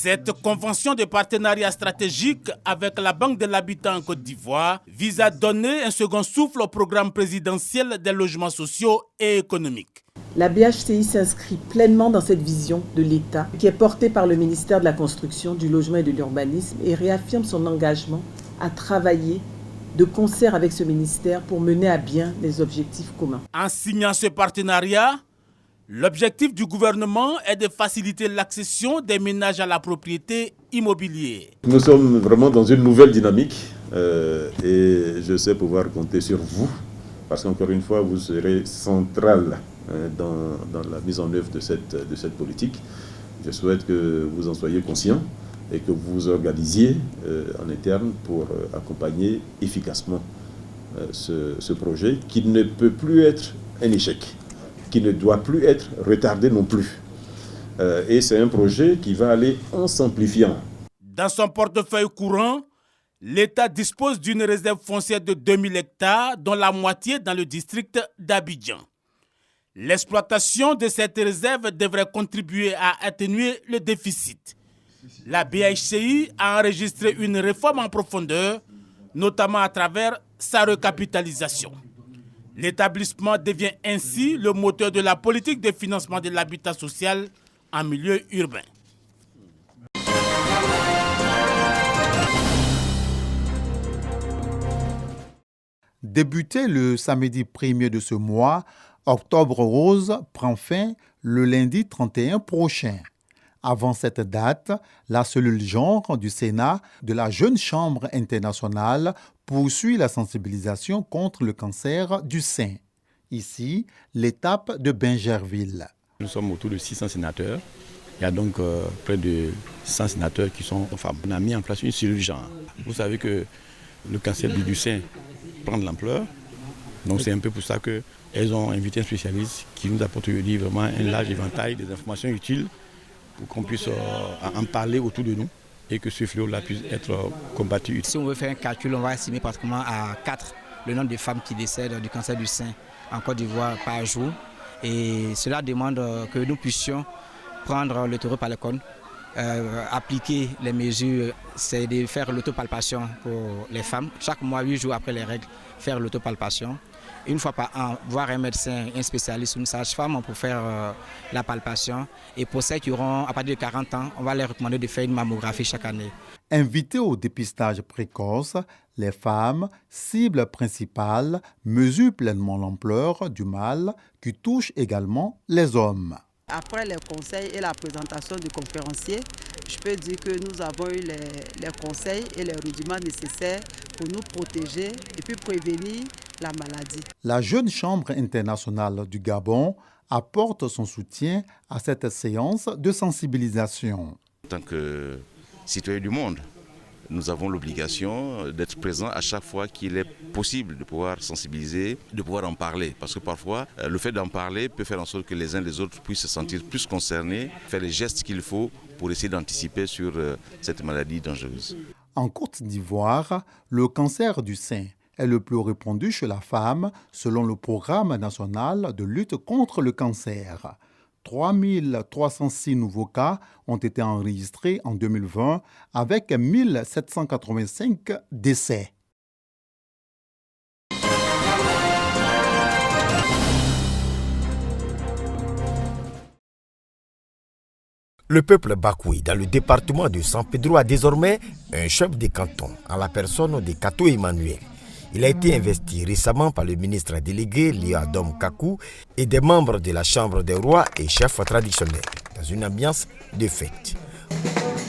Cette convention de partenariat stratégique avec la Banque de l'Habitat en Côte d'Ivoire vise à donner un second souffle au programme présidentiel des logements sociaux et économiques. La BHCI s'inscrit pleinement dans cette vision de l'État qui est portée par le ministère de la Construction, du Logement et de l'Urbanisme et réaffirme son engagement à travailler de concert avec ce ministère pour mener à bien les objectifs communs. En signant ce partenariat, l'objectif du gouvernement est de faciliter l'accession des ménages à la propriété immobilière. Nous sommes vraiment dans une nouvelle dynamique et je sais pouvoir compter sur vous parce qu'encore une fois, vous serez central dans la mise en œuvre de cette politique. Je souhaite que vous en soyez conscients et que vous vous organisiez en interne pour accompagner efficacement ce projet qui ne peut plus être un échec, qui ne doit plus être retardé non plus. Et c'est un projet qui va aller en s'amplifiant. Dans son portefeuille courant, l'État dispose d'une réserve foncière de 2000 hectares, dont la moitié dans le district d'Abidjan. L'exploitation de cette réserve devrait contribuer à atténuer le déficit. La BHCI a enregistré une réforme en profondeur, notamment à travers sa recapitalisation. L'établissement devient ainsi le moteur de la politique de financement de l'habitat social en milieu urbain. Débuté le samedi 1er de ce mois, Octobre Rose prend fin le lundi 31 prochain. Avant cette date, la cellule genre du Sénat de la Jeune Chambre internationale poursuit la sensibilisation contre le cancer du sein. Ici, l'étape de Bingerville. Nous sommes autour de 600 sénateurs. Il y a donc près de 100 sénateurs qui sont femmes. On a mis en place une cellule genre. Vous savez que le cancer du sein prend de l'ampleur. Donc c'est un peu pour ça qu'elles ont invité un spécialiste qui nous apporte aujourd'hui vraiment un large éventail des informations utiles pour qu'on puisse en parler autour de nous et que ce fléau-là puisse être combattu. Si on veut faire un calcul, on va estimer pratiquement à 4 le nombre de femmes qui décèdent du cancer du sein en Côte d'Ivoire par jour. Et cela demande que nous puissions prendre le taureau par le cornes, appliquer les mesures, c'est de faire l'autopalpation pour les femmes. Chaque mois, 8 jours après les règles, faire l'autopalpation. Une fois par an, voir un médecin, un spécialiste ou une sage-femme pour faire la palpation. Et pour ceux qui auront à partir de 40 ans, on va leur recommander de faire une mammographie chaque année. Invitées au dépistage précoce, les femmes, cibles principales, mesurent pleinement l'ampleur du mal qui touche également les hommes. Après les conseils et la présentation du conférencier, je peux dire que nous avons eu les conseils et les rudiments nécessaires pour nous protéger et puis prévenir la maladie. La Jeune Chambre internationale du Gabon apporte son soutien à cette séance de sensibilisation. En tant que citoyens du monde, nous avons l'obligation d'être présents à chaque fois qu'il est possible de pouvoir sensibiliser, de pouvoir en parler. Parce que parfois, le fait d'en parler peut faire en sorte que les uns les autres puissent se sentir plus concernés, faire les gestes qu'il faut pour essayer d'anticiper sur cette maladie dangereuse. En Côte d'Ivoire, le cancer du sein est le plus répandu chez la femme selon le programme national de lutte contre le cancer. 3306 nouveaux cas ont été enregistrés en 2020 avec 1785 décès. Le peuple bakoui dans le département de San Pedro a désormais un chef de canton en la personne de Kato Emmanuel. Il a été investi récemment par le ministre délégué Lia Dom Kakou et des membres de la Chambre des rois et chefs traditionnels dans une ambiance de fête.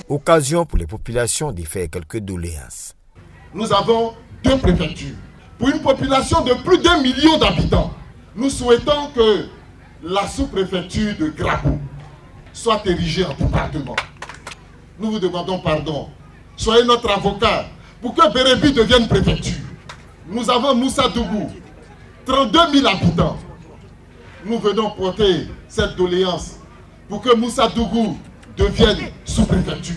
Occasion pour les populations de faire quelques doléances. Nous avons 2 préfectures pour une population de plus d'1 million d'habitants. Nous souhaitons que la sous-préfecture de Grabou soit érigée en département. Nous vous demandons pardon. Soyez notre avocat pour que Bérébi devienne préfecture. Nous avons Moussa Dougou, 32 000 habitants. Nous venons porter cette doléance pour que Moussa Dougou devienne sous-préfecture.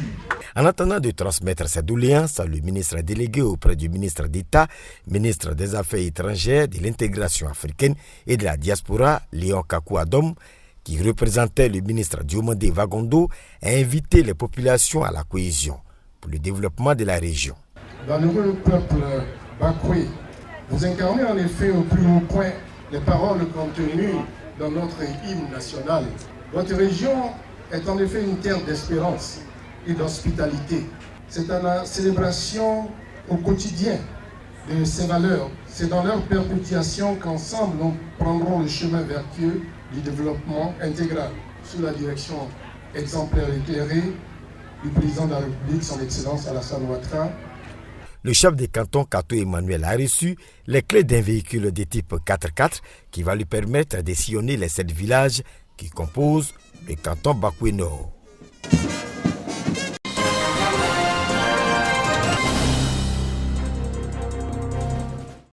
En attendant de transmettre cette doléance, le ministre délégué auprès du ministre d'État, ministre des Affaires étrangères, de l'intégration africaine et de la diaspora, Léon Kakou Adom, qui représentait le ministre Diomandé Vagondo, a invité les populations à la cohésion pour le développement de la région. Dans le peuple Bakoué, vous incarnez en effet au plus haut point les paroles contenues dans notre hymne national. Votre région est en effet une terre d'espérance et d'hospitalité. C'est à la célébration au quotidien de ces valeurs. C'est dans leur perpétuation qu'ensemble nous prendrons le chemin vertueux du développement intégral sous la direction exemplaire et éclairée du président de la République, son Excellence Alassane Ouattara. Le chef des cantons Kato Emmanuel a reçu les clés d'un véhicule de type 4x4 qui va lui permettre de sillonner les 7 villages qui composent le canton Bakoué Nord.